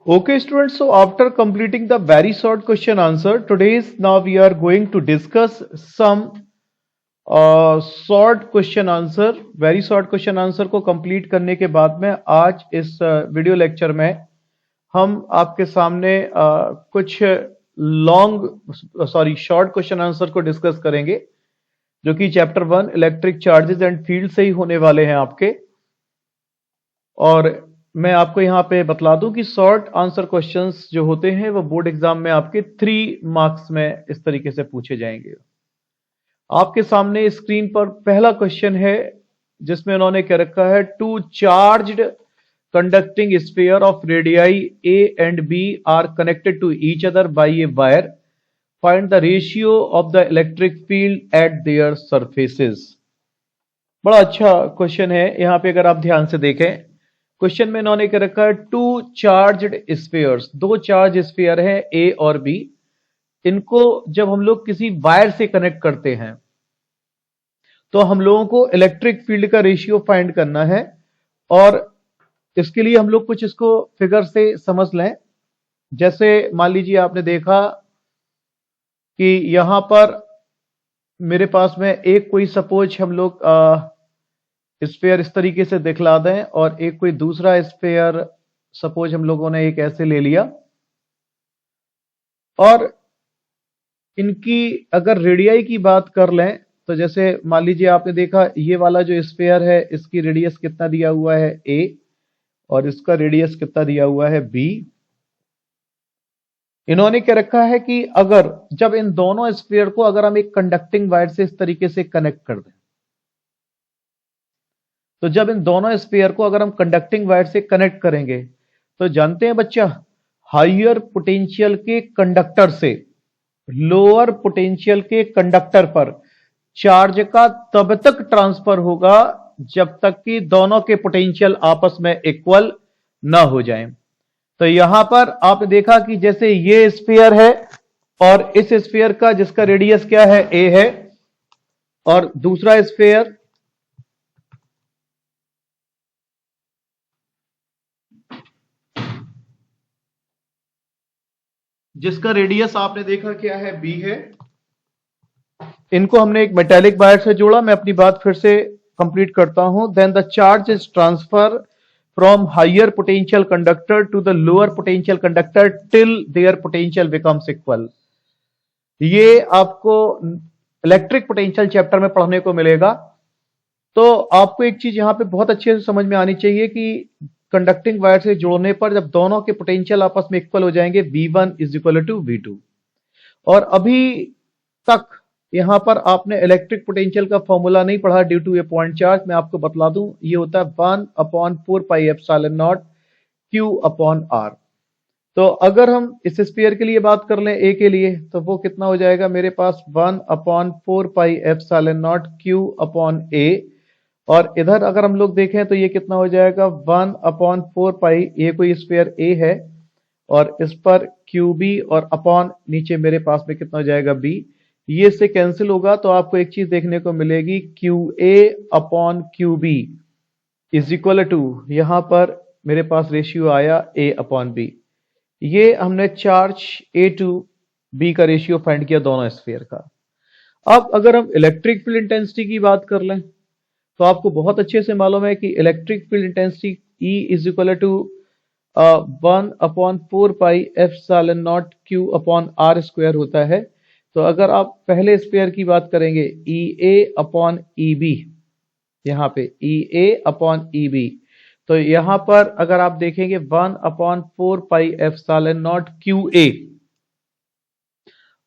Okay, students. So after completing the very short question answer, today's now we are going to discuss some short question answer. Very short question answer को complete करने के बाद में आज इस video lecture में हम आपके सामने कुछ शॉर्ट क्वेश्चन आंसर को डिस्कस करेंगे जो कि chapter 1 electric charges and field से ही होने वाले हैं आपके। और मैं आपको यहाँ पे बतला दूं कि शॉर्ट आंसर क्वेश्चंस जो होते हैं वो बोर्ड एग्जाम में आपके 3 मार्क्स में इस तरीके से पूछे जाएंगे। आपके सामने स्क्रीन पर पहला क्वेश्चन है जिसमें उन्होंने क्या रखा है, two charged conducting sphere of radii A and B are connected to each other by a wire, find the ratio of the electric field at their surfaces. बड़ा अच्छा क्वेश्चन है। यहाँ पे अगर आप ध्यान से देखें क्वेश्चन में इन्होंने क्या रखा है, टू चार्ज्ड स्फीयर्स, दो चार्ज स्फीयर हैं ए और बी। इनको जब हम लोग किसी वायर से कनेक्ट करते हैं तो हम लोगों को इलेक्ट्रिक फील्ड का रेशियो फाइंड करना है। और इसके लिए हम लोग कुछ इसको फिगर से समझ लें। जैसे मान लीजिए आपने देखा कि यहां पर मेरे पास में एक कोई सपोज हम लोग स्फीयर इस तरीके से दिखला दें और एक कोई दूसरा स्फीयर सपोज हम लोगों ने एक ऐसे ले लिया, और इनकी अगर रेडियाई की बात कर लें तो जैसे मान लीजिए आपने देखा ये वाला जो स्फीयर है इसकी रेडियस कितना दिया हुआ है ए और इसका रेडियस कितना दिया हुआ है बी। इन्होंने क्या रखा है कि अगर जब इन दोनों स्फीयर को अगर हम एक कंडक्टिंग वायर से इस तरीके से कनेक्ट कर दें, तो जब इन दोनों स्फीयर को अगर हम कंडक्टिंग वायर से कनेक्ट करेंगे तो जानते हैं बच्चा, हायर पोटेंशियल के कंडक्टर से लोअर पोटेंशियल के कंडक्टर पर चार्ज का तब तक ट्रांसफर होगा जब तक कि दोनों के पोटेंशियल आपस में इक्वल ना हो जाएं। तो यहां पर आपने देखा कि जैसे ये स्फीयर है और इस स्फीयर का जिसका रेडियस क्या है ए है, और दूसरा स्फीयर जिसका रेडियस आपने देखा क्या है बी है, इनको हमने एक मेटेलिक वायर से जोड़ा। मैं अपनी बात फिर से कंप्लीट करता हूं। Then the charge is transfer from higher potential conductor to the lower potential conductor till their potential becomes equal. ये आपको इलेक्ट्रिक पोटेंशियल चैप्टर में पढ़ने को मिलेगा। तो आपको एक चीज यहां पे बहुत अच्छे से समझ में आनी चाहिए कि कंडक्टिंग वायर से जोड़ने पर जब दोनों के पोटेंशियल आपस में इक्वल हो जाएंगे V1 is equal to V2। और अभी तक यहां पर आपने इलेक्ट्रिक पोटेंशियल का फॉर्मूला नहीं पढ़ा due to a point charge. मैं आपको बतला दूं, ये होता है 1/4πε0 Q/R। तो अगर हम इस स्फीयर के लिए बात कर लें ए के लिए तो वो कितना हो जाएगा मेरे पास 1/4πε0 Q/A। और इधर अगर हम लोग देखें तो ये कितना हो जाएगा 1/4π, ये कोई स्फीयर ए है और इस पर QB और अपॉन नीचे मेरे पास में कितना हो जाएगा B। ये से कैंसिल होगा तो आपको एक चीज देखने को मिलेगी QA/QB इज इक्वल टू, यहां पर मेरे पास रेशियो आया A/B। ये हमने चार्ज A टू B का रेशियो फाइंड किया दोनों स्फीयर का। अब अगर हम इलेक्ट्रिक फील्ड इंटेंसिटी की बात कर लें तो आपको बहुत अच्छे से मालूम है कि electric field intensity E is equal to 1/4πε0 Q/R² होता है। तो अगर आप पहले स्फीयर की बात करेंगे EA/EB, यहां पे EA/EB, तो यहां पर अगर आप देखेंगे 1/4πε0 QA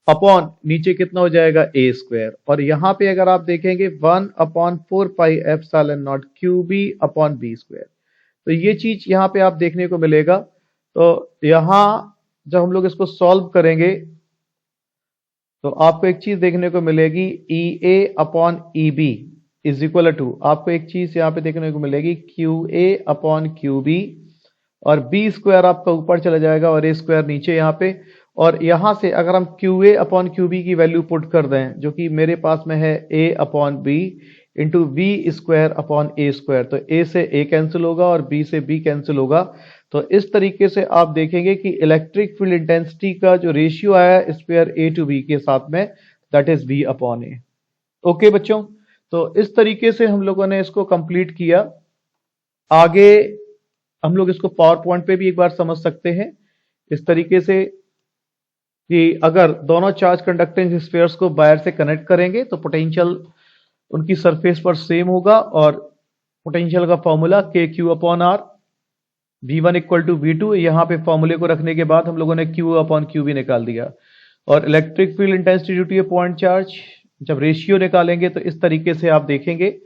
अपॉन नीचे कितना हो जाएगा A²। और यहां पे अगर आप देखेंगे 1/4πε0 QB/B²। तो ये चीज यहां पे आप देखने को मिलेगा। तो यहां जब हम लोग इसको सॉल्व करेंगे तो आपको एक चीज देखने को मिलेगी EA/EB इज इक्वल टू, आपको एक चीज यहां पे देखने को मिलेगी QA/QB, और B² आपका ऊपर चला जाएगा और A² नीचे यहां पे। और यहां से अगर हम QA/QB की वैल्यू पुट कर दें जो कि मेरे पास में है A/B into V square upon A square. तो ए से ए कैंसिल होगा और बी से बी कैंसिल होगा। तो इस तरीके से आप देखेंगे कि इलेक्ट्रिक फील्ड इंटेंसिटी का जो रेशियो आया स्क्वायर ए टू बी के साथ में, that is V upon A. Okay बच्चों, तो इस तरीके से हम लोगों ने इसको कंप्लीट किया। आगे हम लोग इसको पावर पॉइंट पे भी एक बार समझ सकते हैं इस तरीके से कि अगर दोनों चार्ज कंडक्टिंग स्फीयर्स को वायर से कनेक्ट करेंगे तो पोटेंशियल उनकी सरफेस पर सेम होगा और पोटेंशियल का formula k q upon r, V1 equal to V2। यहां पे फॉर्मूले को रखने के बाद हम लोगों ने Q अपॉन क्यू भी निकाल दिया। और electric field intensity due two point charge जब रेशियो निकालेंगे तो इस तरीके से आप देखेंगे।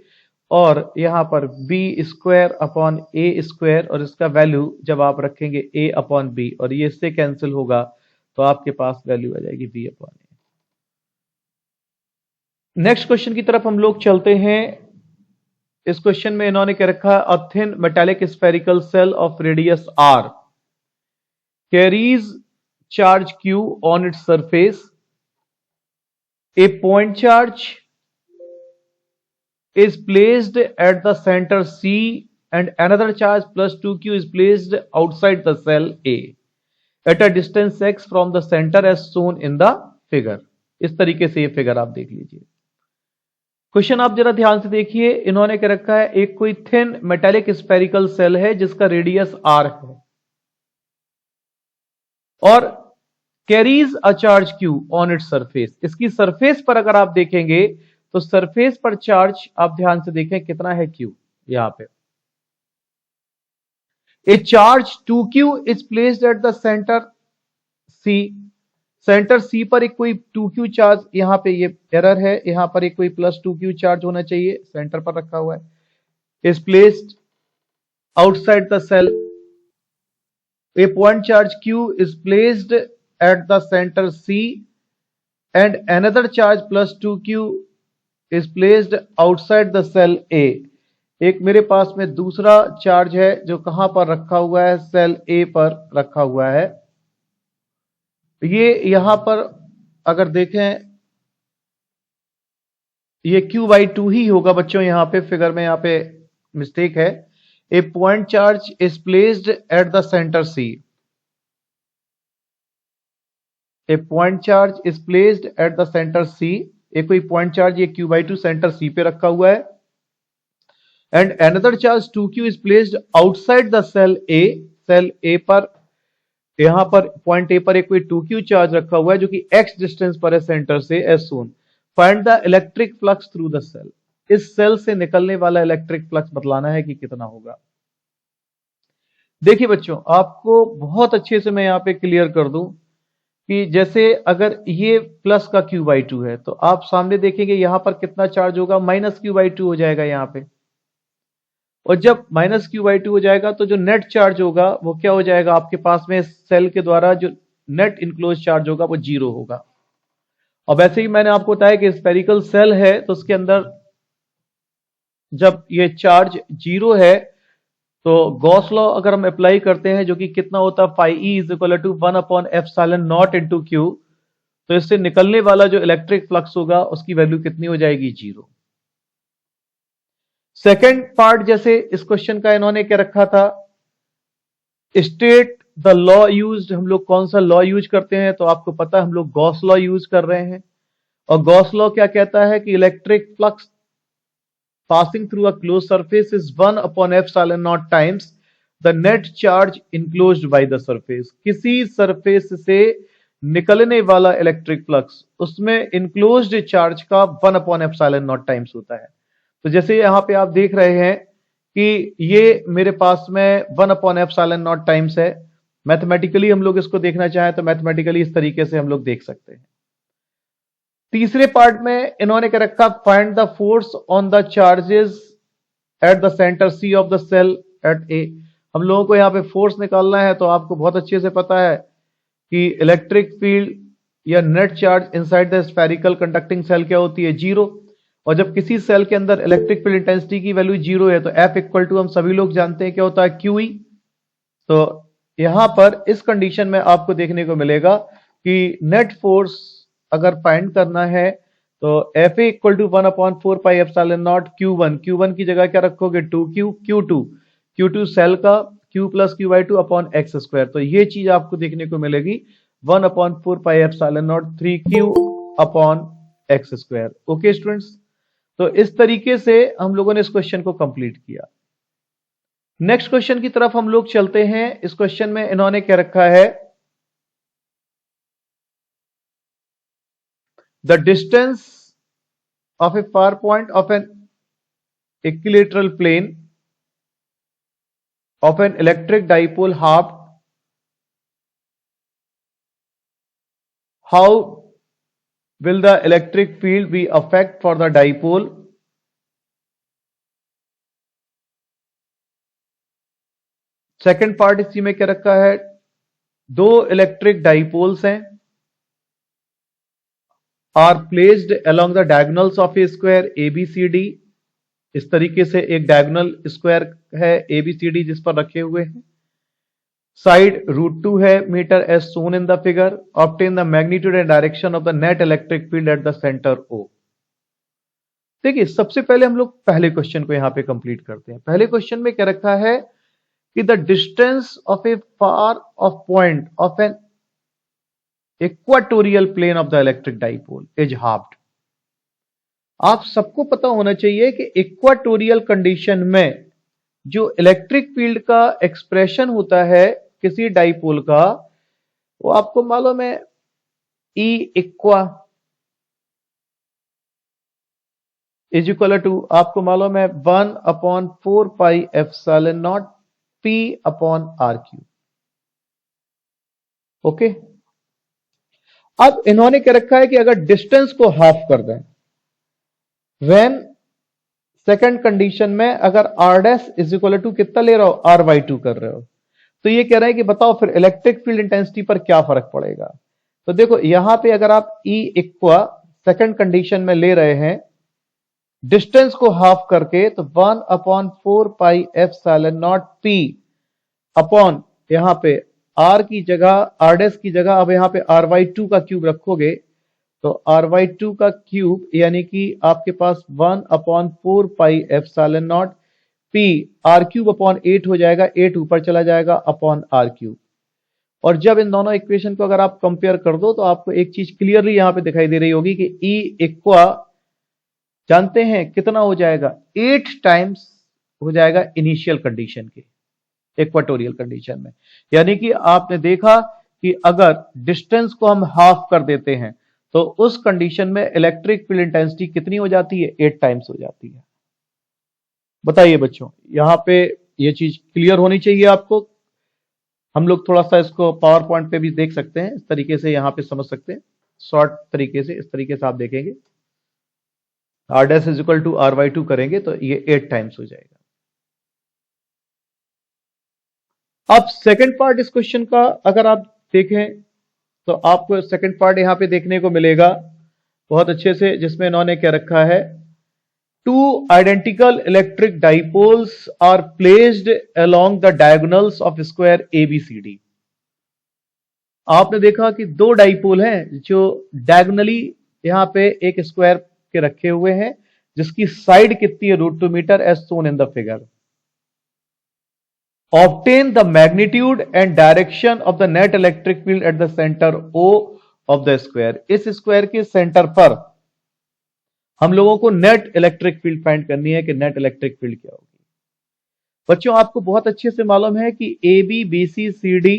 और यहां पर B square upon A square, और इसका वैल्यू जब आप रखेंगे ए अपॉन बी और ये इससे कैंसिल होगा तो आपके पास वैल्यू आ जाएगी V upon A. Next question की तरफ हम लोग चलते हैं। इस क्वेश्चन में इन्होंने क्या रखा है, a thin metallic spherical shell of radius R carries charge q on its surface, a point charge is placed at the center C and another charge plus 2q is placed outside the cell A at a distance x from the center as shown in the figure। इस तरीके से ये figure आप देख लीजिए। Question आप जरा ध्यान से देखिए, इन्होंने क्या रखा है, एक कोई थिन मेटालिक स्फेरिकल सेल है जिसका रेडियस r है और carries a charge q on its surface. इसकी सरफेस पर अगर आप देखेंगे तो सरफेस पर चार्ज आप ध्यान से देखें कितना है Q। यहां पे ए charge 2q is placed at the centre C। Centre C पर एक कोई 2q चार्ज, यहां पे ये एरर है, यहां पर एक कोई प्लस 2q चार्ज होना चाहिए, सेंटर पर रखा हुआ है। Is placed outside the shell, a point charge Q is placed at the centre C and another charge plus 2q is placed outside the cell A। एक मेरे पास में दूसरा चार्ज है जो कहां पर रखा हुआ है, सेल A पर रखा हुआ है। ये यहां पर अगर देखें ये Q/2 ही होगा बच्चों, यहां पे फिगर में यहां पे मिस्टेक है। A point charge is placed at the centre C, a point charge is placed at the centre C। एक कोई पॉइंट चार्ज ये Q/2 सेंटर C पे रखा हुआ है and another charge 2q is placed outside the shell A। Shell A पर यहां पर पॉइंट A पर एक कोई 2q चार्ज रखा हुआ है जो कि x डिस्टेंस पर है सेंटर से as shown. Find the electric flux through the shell. इस सेल से निकलने वाला इलेक्ट्रिक फ्लक्स बतलाना है कि कितना होगा। देखिए बच्चों, आपको बहुत अच्छे से मैं यहां पे क्लियर कर दूं कि जैसे अगर ये प्लस का Q/2 है तो आप सामने देखेंगे यहां पर कितना चार्ज होगा, माइनस Q/2 हो जाएगा यहां पे। और जब माइनस Q/2 हो जाएगा तो जो नेट चार्ज होगा वो क्या हो जाएगा, आपके पास में सेल के द्वारा जो नेट इनक्लोज चार्ज होगा वो 0 होगा। और वैसे ही मैंने आपको बताया कि स्फेरिकल सेल है तो उसके अंदर जब ये चार्ज 0 है तो गॉस लॉ अगर हम अप्लाई करते हैं जो कि कितना होता है, phi E is equal to 1/ε0 into Q, तो इससे निकलने वाला जो इलेक्ट्रिक फ्लक्स होगा उसकी वैल्यू कितनी हो जाएगी, 0। सेकेंड पार्ट जैसे इस क्वेश्चन का इन्होंने क्या रखा था, स्टेट द लॉ यूज्ड। हम लोग कौन सा लॉ यूज करते हैं, तो आपको पता है हम लोग गॉस लॉ यूज कर रहे हैं। और गॉस लॉ क्या कहता है कि electric flux passing through a closed surface is 1/ε0 times the net charge enclosed by the surface। किसी सरफेस से निकलने वाला इलेक्ट्रिक फ्लक्स उसमें इनक्लोज्ड चार्ज का 1/ε0 टाइम्स होता है। तो जैसे यहां पे आप देख रहे हैं कि ये मेरे पास में 1/ε0 टाइम्स है। मैथमेटिकली हम लोग इसको देखना चाहें तो मैथमेटिकली इस तरीके से हम लोग देख सकते हैं। तीसरे पार्ट में इन्होंने क्या रखा, find the force on the charges at the centre C of the cell at A. हम लोगों को यहाँ पे फोर्स निकालना है तो आपको बहुत अच्छे से पता है कि इलेक्ट्रिक फील्ड या net charge inside the spherical conducting shell क्या होती है, 0। और जब किसी सेल के अंदर इलेक्ट्रिक फील्ड इंटेंसिटी की वैल्यू 0 है तो F इक्वल टू हम सभी लोग जानते हैं क्या होता है, QE। तो यहां पर इस कंडीशन में आपको देखने को मिलेगा कि नेट फोर्स अगर फाइंड करना है तो F A equal to 1/4 pi epsilon naught Q1, Q1 की जगह क्या रखोगे 2Q, Q2 सेल का Q plus Q/2 upon x square. तो ये चीज आपको देखने को मिलेगी 1/4 pi epsilon not 3Q upon x square. Okay students, तो इस तरीके से हम लोगों ने इस क्वेश्चन को कंप्लीट किया। नेक्स्ट क्वेश्चन की तरफ हम लोग चलते हैं। इस क्वेश्चन में इन्होंने क्या रखा है, the distance of a far point of an equilateral plane of an electric dipole half, how will the electric field be affect for the dipole? Second part इसी में क्या रखा है, दो इलेक्ट्रिक डाइपोल्स हैं, are placed along the diagonals of a square ABCD। इस तरीके से एक डायगोनल स्क्वायर है ABCD जिस पर रखे हुए हैं। साइड √2 है metre as shown in the figure. Obtain the magnitude and direction of the net electric field at the centre O। देखिए, सबसे पहले हम लोग पहले क्वेश्चन को यहां पे कंप्लीट करते हैं। पहले क्वेश्चन में क्या रखा है कि the distance of a far of point of an equatorial plane of the electric dipole is halved. आप सबको पता होना चाहिए कि इक्वाटोरियल कंडीशन में जो इलेक्ट्रिक फील्ड का एक्सप्रेशन होता है किसी डाइपोल का, वो आपको मालूम है E इक्वा इज इक्वल टू, आपको मालूम है 1/4 pi epsilon naught P upon RQ। Okay, अब इन्होंने क्या रखा है कि अगर डिस्टेंस को हाफ कर दें, व्हेन सेकंड कंडीशन में अगर R dash is equal to कितना ले रहे हो, R/2 कर रहे हो, तो ये कह रहे हैं कि बताओ फिर इलेक्ट्रिक फील्ड इंटेंसिटी पर क्या फर्क पड़ेगा। तो देखो यहां पे अगर आप E इक्वा सेकंड कंडीशन में ले रहे हैं डिस्टेंस को हाफ करके, तो 1/4 pi epsilon naught P upon यहां पे R की जगह, R डैश की जगह अब यहां पे R/2 का क्यूब रखोगे, तो R/2 का क्यूब यानी कि आपके पास 1/4 pi epsilon naught P R³ upon 8 हो जाएगा, 8 ऊपर चला जाएगा अपॉन R³। और जब इन दोनों इक्वेशन को अगर आप कंपेयर कर दो तो आपको एक चीज क्लियरली यहां पे दिखाई दे रही होगी कि E इक्वा जानते हैं कितना हो जाएगा, 8 टाइम्स हो जाएगा इनिशियल कंडीशन के, इक्वाटोरियल कंडीशन में। यानी कि आपने देखा कि अगर डिस्टेंस को हम हाफ कर देते हैं तो उस कंडीशन में इलेक्ट्रिक फील्ड इंटेंसिटी कितनी हो जाती है, 8 टाइम्स हो जाती है। बताइए बच्चों, यहां पे ये चीज क्लियर होनी चाहिए आपको। हम लोग थोड़ा सा इसको पावर पॉइंट पे भी देख सकते हैं, इस तरीके से यहां पे समझ सकते हैं, शॉर्ट तरीके से इस तरीके से आप देखेंगे R dash is equal to R/2 करेंगे तो ये 8 टाइम्स हो जाएगा। अब सेकंड पार्ट इस क्वेश्चन का अगर आप देखें तो आपको सेकंड पार्ट यहां पे देखने को मिलेगा बहुत अच्छे से, जिसमें इन्होंने क्या रखा है, two identical electric dipoles are placed along the diagonals of square ABCD। आपने देखा कि दो डाइपोल हैं जो डायगोनली यहां पे एक स्क्वायर के रखे हुए हैं, जिसकी साइड कितनी है, √2 metre as shown in the figure. Obtain the magnitude and direction of the net electric field at the center O of the square। इस स्क्वायर के सेंटर पर हम लोगों को नेट इलेक्ट्रिक फील्ड फाइंड करनी है कि नेट इलेक्ट्रिक फील्ड क्या होगी। बच्चों आपको बहुत अच्छे से मालूम है कि AB BC CD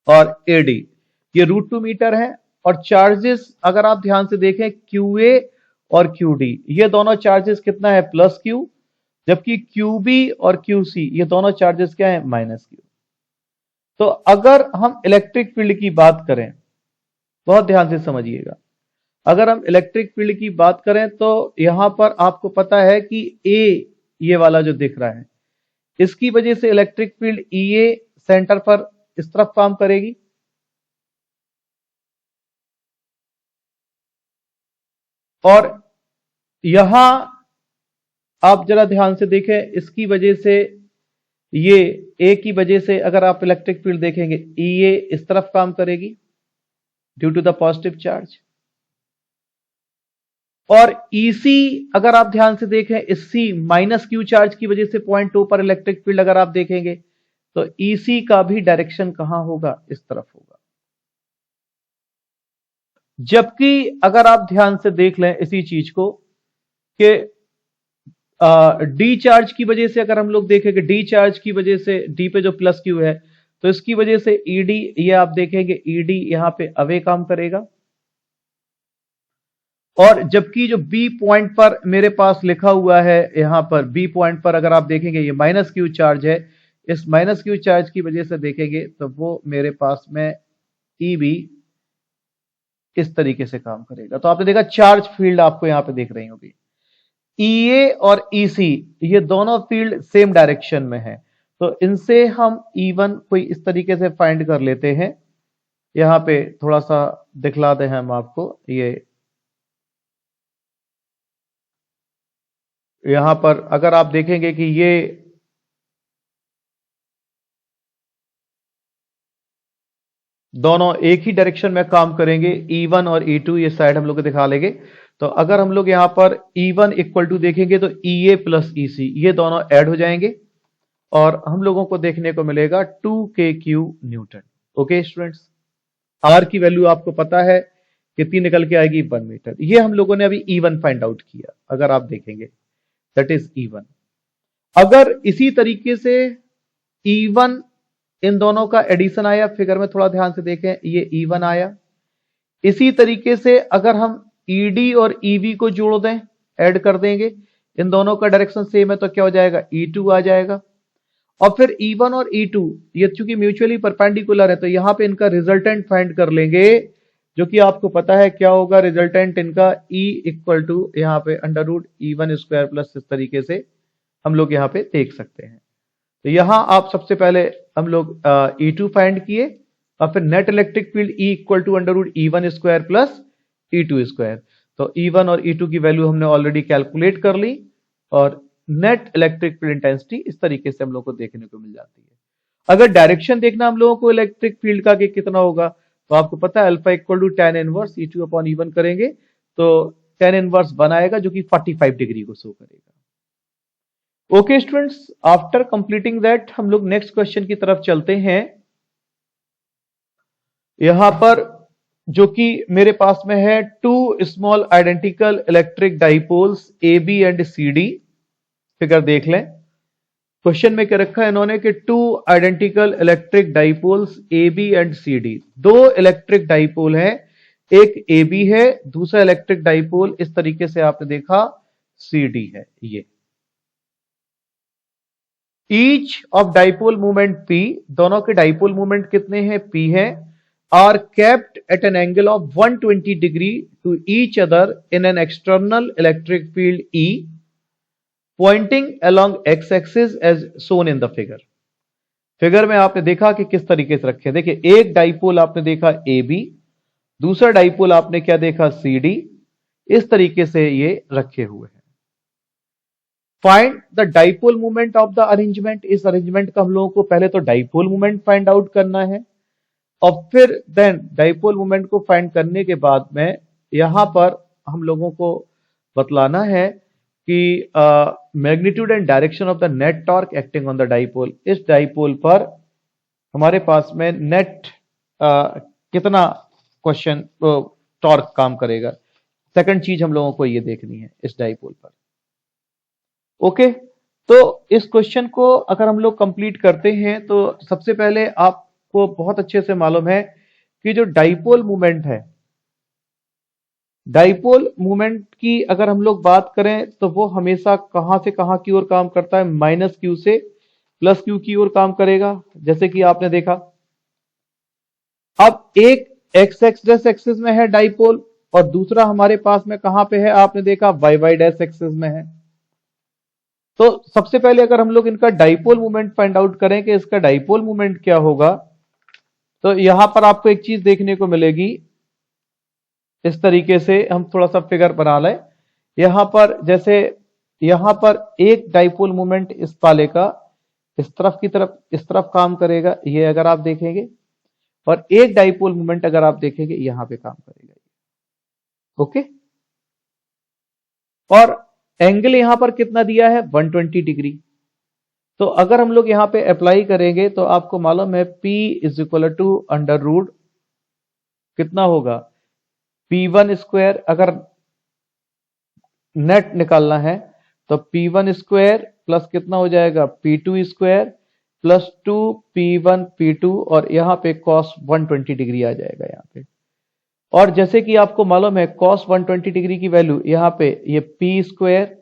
और AD ये √2 मीटर है, और चार्जेस अगर आप ध्यान से देखें QA और QD ये दोनों चार्जेस कितना है, +Q, जबकि QB और QC ये दोनों चार्जेस क्या है, -Q। तो अगर हम इलेक्ट्रिक फील्ड की बात करें, बहुत ध्यान से समझिएगा, अगर हम इलेक्ट्रिक फील्ड की बात करें तो यहां पर आपको पता है कि A ये वाला जो दिख रहा है, इसकी वजह से इलेक्ट्रिक फील्ड EA सेंटर पर इस तरफ काम करेगी, और यहां आप जरा ध्यान से देखें, इसकी वजह से ये A की वजह से अगर आप इलेक्ट्रिक फील्ड देखेंगे EA इस तरफ काम करेगी due to the positive charge. और ईसी अगर आप ध्यान से देखें, इस सी माइनस क्यू चार्ज की वजह से पॉइंट ओ पर इलेक्ट्रिक फील्ड अगर आप देखेंगे तो ईसी का भी डायरेक्शन कहां होगा, इस तरफ होगा। जबकि अगर आप ध्यान से देख लें इसी चीज को कि डी चार्ज की वजह से अगर हम लोग देखेंगे, डी चार्ज की वजह से डी पे जो प्लस क्यू है तो इसकी वजह से ईडी, ये आप देखेंगे ईडी यहां पे अवे काम करेगा। और जबकि जो बी पॉइंट पर मेरे पास लिखा हुआ है, यहां पर बी पॉइंट पर अगर आप देखेंगे ये माइनस क्यू चार्ज है, इस माइनस क्यू चार्ज की वजह से देखेंगे तो वो मेरे पास में ईबी इस तरीके से काम करेगा। तो आपने देखा चार्ज फील्ड आपको यहां पे देख रही होगी। ईए और ईसी ये दोनों फील्ड सेम डायरेक्शन में है, तो इनसे हम E1 कोई इस तरीके से फाइंड कर लेते हैं। यहां पे थोड़ा सा दिखला दें हम आपको, ये यहां पर अगर आप देखेंगे कि ये दोनों एक ही डायरेक्शन में काम करेंगे, E1 और E2 ये साइड हम लोग दिखा लेंगे। तो अगर हम लोग यहां पर E1 इक्वल टू देखेंगे तो EA प्लस EC ये दोनों ऐड हो जाएंगे और हम लोगों को देखने को मिलेगा 2kq newton. Okay students, R की वैल्यू आपको पता है कितनी निकल के आएगी, 1 मीटर। ये हम लोगों ने अभी E1 फाइंड आउट किया, अगर आप देखेंगे दैट इज E1। अगर इसी तरीके से E1 इन दोनों का एडिशन आया, फिगर में थोड़ा ध्यान से देखें, ये E1 आया। इसी तरीके से अगर हम ED और EB को जोड़ दें, ऐड कर देंगे, इन दोनों का डायरेक्शन सेम है तो क्या हो जाएगा, E2 आ जाएगा। और फिर E1 और E2 ये चूंकि म्यूचुअली परपेंडिकुलर है तो यहां पे इनका रिजल्टेंट फाइंड कर लेंगे, जो कि आपको पता है क्या होगा रिजल्टेंट इनका, E इक्वल टू यहां पे under root E1 square plus, इस तरीके से हम लोग यहां पे देख सकते हैं। तो यहां आप सबसे पहले हम लोग E2 फाइंड किए और फिर net electric field E equal to under root E1 square plus E2 square. तो E1 और E2 की वैल्यू हमने ऑलरेडी कैलकुलेट कर ली और नेट इलेक्ट्रिक फील्ड इंटेंसिटी इस तरीके से हम लोग को देखने को मिल जाती है। अगर डायरेक्शन देखना हम लोगों को इलेक्ट्रिक फील्ड का कि कितना होगा, तो आपको पता है alpha equal to tan inverse E2 upon E1 करेंगे तो tan इनवर्स 1 आएगा जो कि 45 डिग्री को शो करेगा। Okay students, after completing that हम लोग नेक्स्ट क्वेश्चन की तरफ चलते हैं। यहां पर जो कि मेरे पास में है, two small identical electric dipoles A B and C D. Figure देख लें, क्वेश्चन में क्या रखा है इन्होंने कि two identical electric dipoles A B and C D. दो इलेक्ट्रिक डाइपोल है, एक ए बी है, दूसरा इलेक्ट्रिक डाइपोल इस तरीके से आपने देखा सी डी है। ये each of dipole movement P, दोनों के डाइपोल मूवमेंट कितने हैं, P है, are kept at an angle of 120 degree to each other in an external electric field E pointing along x axis as shown in the figure. Figure में आपने देखा कि किस तरीके से रखे, देखिए एक डाइपोल आपने देखा ए बी, दूसरा डाइपोल आपने क्या देखा सी डी, इस तरीके से ये रखे हुए हैं। Find the dipole movement of the arrangement. इस अरेंजमेंट का हम लोगों को पहले तो डाइपोल मूवमेंट फाइंड आउट करना है और फिर देन डाइपोल मूवमेंट को फाइंड करने के बाद में यहां पर हम लोगों को बतलाना है कि magnitude and direction of the net torque acting on the dipole. इस डाइपोल पर हमारे पास में नेट कितना क्वेश्चन टॉर्क काम करेगा, सेकंड चीज हम लोगों को ये देखनी है इस डाइपोल पर। ओके, तो इस क्वेश्चन को अगर हम लोग कंप्लीट करते हैं तो सबसे पहले आपको बहुत अच्छे से मालूम है कि जो डाइपोल मूवमेंट है, डाइपोल मूवमेंट की अगर हम लोग बात करें तो वो हमेशा कहां से कहां की ओर काम करता है, माइनस क्यू से प्लस क्यू की ओर काम करेगा, जैसे कि आपने देखा। अब एक एक्स एक्स एक्सिस में है डाइपोल और दूसरा हमारे पास में कहां पे है, आपने देखा वाई वाई डैश एक्सिस में है। तो सबसे पहले अगर हम लोग इनका डाइपोल मूवमेंट फाइंड आउट करें कि इसका डाइपोल मूवमेंट क्या होगा, तो यहां पर आपको एक चीज देखने को मिलेगी, इस तरीके से हम थोड़ा सा फिगर बना लें। यहां पर जैसे यहां पर एक डाइपोल मूवमेंट इस पाले का इस तरफ की तरफ इस तरफ काम करेगा, ये अगर आप देखेंगे, और एक डाइपोल मूवमेंट अगर आप देखेंगे यहां पे काम करेगा। ओके, और एंगल यहां पर कितना दिया है 120 डिग्री। तो अगर हम लोग यहां पे अप्लाई करेंगे तो आपको मालूम है P is equal to under root कितना होगा P1 स्क्वायर, अगर नेट निकालना है तो P1 स्क्वायर प्लस कितना हो जाएगा P2 square plus 2 P1 P2 और यहां पे cos 120 डिग्री आ जाएगा यहां पे। और जैसे कि आपको मालूम है cos 120 डिग्री की वैल्यू यहां पे ये P स्क्वायर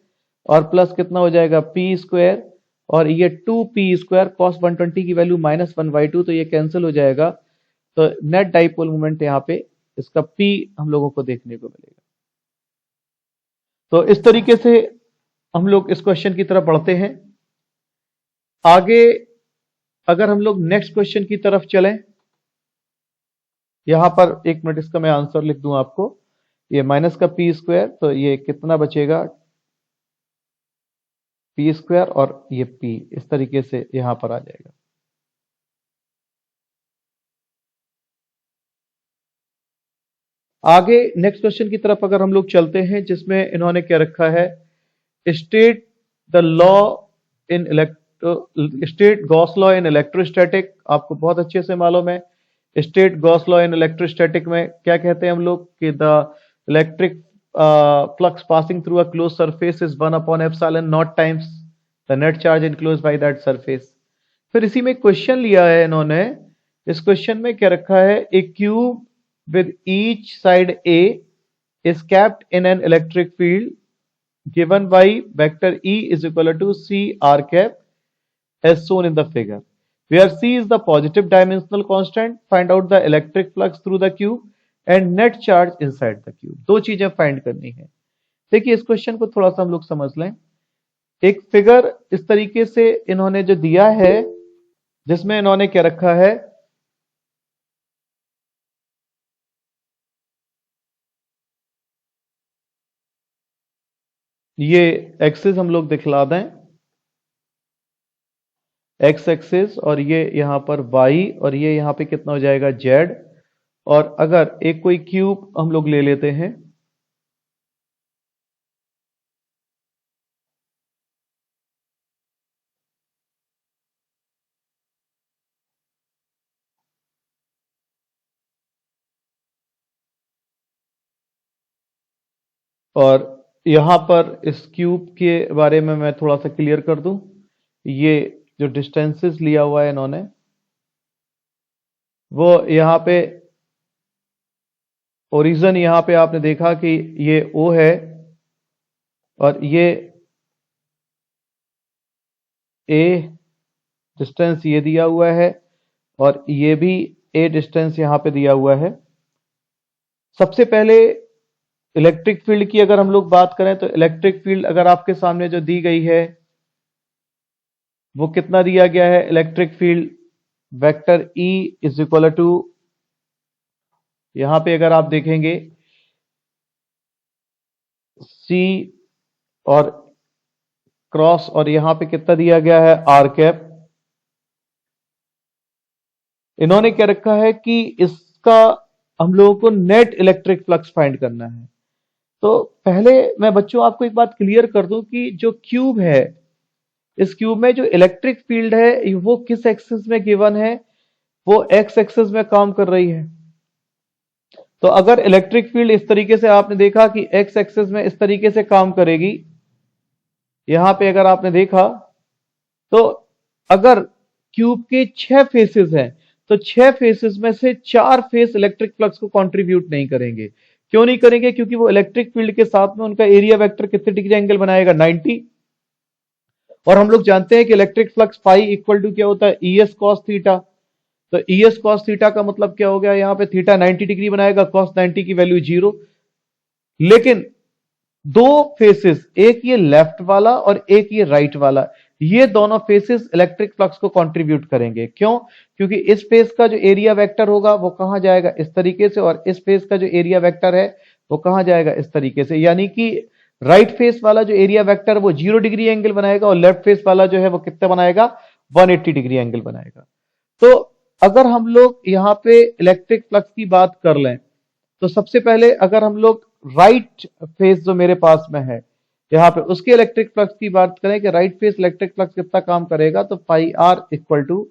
और प्लस कितना हो जाएगा P स्क्वायर और ये 2P स्क्वायर cos 120 की वैल्यू -1/2, तो ये कैंसिल हो जाएगा। तो नेट डाइपोल मोमेंट यहां पे इसका P हम लोगों को देखने को मिलेगा। तो इस तरीके से हम लोग इस क्वेश्चन की तरफ बढ़ते हैं। आगे अगर हम लोग नेक्स्ट क्वेश्चन की तरफ चलें, यहां पर 1 मिनट इसका मैं आंसर लिख दूं आपको। ये माइनस का P स्क्वायर, तो ये कितना बचेगा P स्क्वायर और ये P इस तरीके से यहां पर आ जाएगा। आगे नेक्स्ट क्वेश्चन की तरफ अगर हम लोग चलते हैं, जिसमें इन्होंने क्या रखा है, state the law in state Gauss law in electrostatic. आपको बहुत अच्छे से मालूम है state Gauss law in electrostatic में क्या कहते हैं हम लोग कि the electric flux passing through a close surface is 1/ε0 times the net charge enclose by that surface. फिर इसी में क्वेश्चन लिया है इन्होंने। इस क्वेश्चन में क्या रखा है, ए cube with each side A is kept in an electric field given by vector E is equal to C R cap as shown in the figure, where C is the positive dimensional constant. Find out the electric flux through the cube and net charge inside the cube। दो चीजें find करनी है। देखिए इस question को थोड़ा सा हम लोग समझ लें। एक फिगर इस तरीके से इन्होंने जो दिया है, जिसमें इन्होंने क्या रखा है, ये एक्सिस हम लोग दिखला दें, एक्स एक्सिस, और ये यहां पर वाई और ये यहां पे कितना हो जाएगा जेड। और अगर एक कोई क्यूब हम लोग ले लेते हैं, और यहां पर इस क्यूब के बारे में मैं थोड़ा सा क्लियर कर दूं। ये जो डिस्टेंसेस लिया हुआ है इन्होंने, वो यहां पे ओरिजिन यहां पे आपने देखा कि ये O है और ये A डिस्टेंस ये दिया हुआ है और ये भी A डिस्टेंस यहां पे दिया हुआ है। सबसे पहले इलेक्ट्रिक फील्ड की अगर हम लोग बात करें तो इलेक्ट्रिक फील्ड अगर आपके सामने जो दी गई है वो कितना दिया गया है, electric field vector E is equal to, यहां पे अगर आप देखेंगे C और क्रॉस और यहां पे कितना दिया गया है R कैप। इन्होंने क्या रखा है कि इसका हम लोगों को नेट इलेक्ट्रिक फ्लक्स फाइंड करना है। तो पहले मैं बच्चों आपको एक बात क्लियर कर दूं कि जो क्यूब है, इस क्यूब में जो इलेक्ट्रिक फील्ड है वो किस एक्सिस में गिवन है, वो एक्स एक्सिस में काम कर रही है। तो अगर इलेक्ट्रिक फील्ड इस तरीके से आपने देखा कि एक्स एक्सिस में इस तरीके से काम करेगी, यहां पे अगर आपने देखा तो अगर क्यूब के 6 फेसेस हैं तो 6 फेसेस में से 4 फेस इलेक्ट्रिक फ्लक्स को कंट्रीब्यूट नहीं करेंगे। क्यों नहीं करेंगे? क्योंकि वो इलेक्ट्रिक फील्ड के साथ में उनका एरिया वेक्टर कितने डिग्री एंगल बनाएगा 90। और हम लोग जानते हैं कि electric flux phi equal to क्या होता है ES cos थीटा। तो ES cos थीटा का मतलब क्या हो गया, यहां पे थीटा 90 डिग्री बनाएगा, cos 90 की वैल्यू 0। लेकिन दो फेसेस, एक ये लेफ्ट वाला और एक ये राइट वाला, ये दोनों फेसेस इलेक्ट्रिक फ्लक्स को कंट्रीब्यूट करेंगे। क्यों? क्योंकि इस फेस का जो एरिया वेक्टर होगा वो कहां जाएगा इस तरीके से, और इस फेस का जो एरिया वेक्टर है वो कहां जाएगा इस तरीके से। यानी कि राइट फेस वाला जो एरिया वेक्टर वो 0 डिग्री एंगल बनाएगा और लेफ्ट फेस वाला जो है वो कितना बनाएगा 180 डिग्री एंगल बनाएगा। तो अगर हम लोग यहां पे इलेक्ट्रिक फ्लक्स की बात कर लें तो सबसे पहले अगर हम लोग राइट फेस जो मेरे पास में है, यहाँ पे उसके इलेक्ट्रिक फ्लक्स की बात करें कि राइट फेस इलेक्ट्रिक फ्लक्स कितना काम करेगा, तो फाई आर इक्वल टू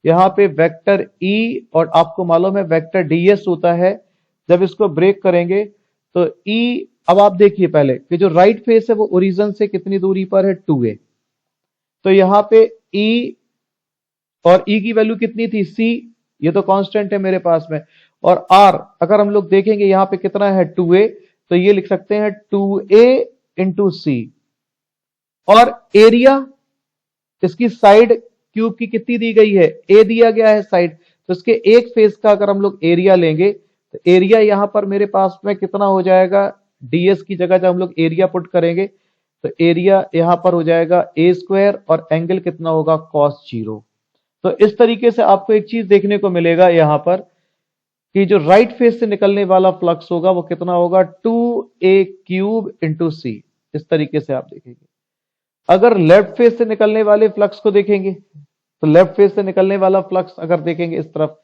यहाँ पे वेक्टर ई, और आपको मालूम है वेक्टर ds होता है। जब इसको ब्रेक करेंगे तो ई, अब आप देखिए पहले कि जो राइट फेस है वो ओरिजिन से कितनी दूरी पर है, 2a। तो यहाँ पे ई, और ई की वैल्यू कितनी थी, c, ये तो कांस्टेंट है मेरे पास में। और r अगर हम लोग देखेंगे यहाँ पे कितना है, 2a, तो ये लिख सकते हैं 2a इंटू सी। और एरिया इसकी साइड क्यूब की कितनी दी गई है, a दिया गया है साइड, तो इसके एक फेस का अगर हम लोग एरिया लेंगे तो एरिया यहां पर मेरे पास में कितना हो जाएगा, ds की जगह जब हम लोग एरिया पुट करेंगे तो एरिया यहां पर हो जाएगा a स्क्वायर, और एंगल कितना होगा, cos 0। तो इस तरीके से आपको एक चीज देखने को मिलेगा यहां पर कि जो राइट फेस से निकलने वाला फ्लक्स होगा वो कितना होगा, 2a क्यूब इंटू सी। इस तरीके से आप देखेंगे। अगर लेफ्ट फेस से निकलने वाले फ्लक्स को देखेंगे तो लेफ्ट फेस से निकलने वाला फ्लक्स अगर देखेंगे इस तरफ,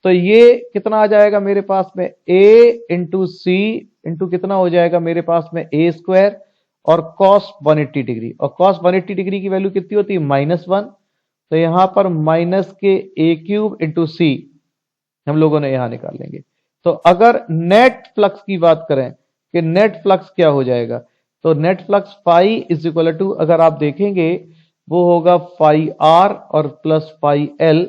तो ये कितना आ जाएगा मेरे पास में, a इंटू सी इंटू कितना हो जाएगा मेरे पास में, a स्क्वायर और cos 180 डिग्री। और cos 180 डिग्री की वैल्यू कितनी होती है, -1। तो यहां पर माइनस के a क्यूब इंटू सी हम लोगों ने यहां निकाल लेंगे। तो अगर नेट फ्लक्स की बात करें कि नेट फ्लक्स क्या हो जाएगा, तो net flux phi is equal to, अगर आप देखेंगे वो होगा फाई आर और प्लस फाई एल।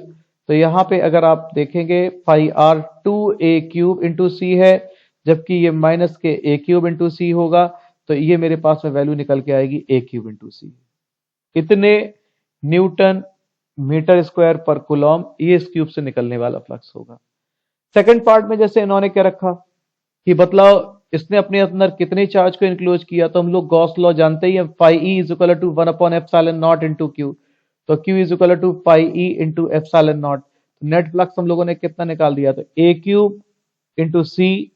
तो यहां पे अगर आप देखेंगे phi R 2a cube into C है, जबकि ये माइनस के a क्यूब इंटू सी होगा, तो ये मेरे पास में वैल्यू निकल के आएगी a क्यूब इंटू सी। इतने न्यूटन मीटर स्क्वायर पर कूलम ये इस क्यूब से निकलने वाला फ्लक्स होगा। सेकंड पार्ट में जैसे इन्होंने क्या रखा कि बतलाओ इसने अपने अंदर कितने चार्ज को इंक्लोज किया, तो हम लोग गॉस लॉ जानते ही हैं, phi E is equal to 1/एप्सिलॉन नॉट इंटू क्यू। तो Q is equal to phi E into epsilon naught. Net flux हम लोगों ने कितना निकाल दिया, तो a क्यूब इंटू सी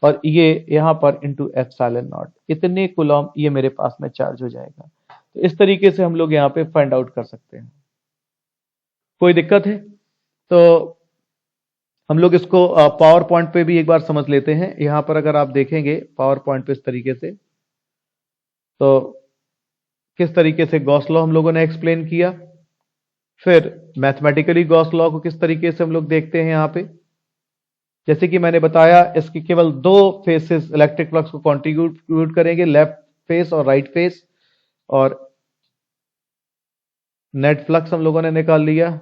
और ये यहां पर इंटू एप्सिलॉन नॉट। इतने कूलम ये मेरे पास में चार्ज हो जाएगा। तो इस तरीके से हम लोग यहाँ पे फाइंड आउट कर सकते हैं। कोई दिक्कत है तो हम लोग इसको पावर पॉइंट पे भी एक बार समझ लेते हैं। यहां पर अगर आप देखेंगे पावर पॉइंट पे इस तरीके से, तो किस तरीके से गॉस लॉ हम लोगों ने एक्सप्लेन किया, फिर मैथमेटिकली गॉस लॉ को किस तरीके से हम लोग देखते हैं। यहां पे जैसे कि मैंने बताया इसके केवल 2 फेसेस इलेक्ट्रिक फ्लक्स को कंट्रीब्यूट करेंगे, लेफ्ट फेस और राइट फेस, और नेट फ्लक्स हम लोगों ने निकाल लिया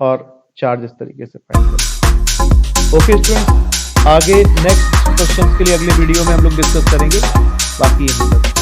और चार्ज इस तरीके से फाइंड कर। ओके स्टूडेंट्स, आगे नेक्स्ट क्वेश्चंस के लिए अगले वीडियो में हम लोग डिस्कस करेंगे। बाकी यही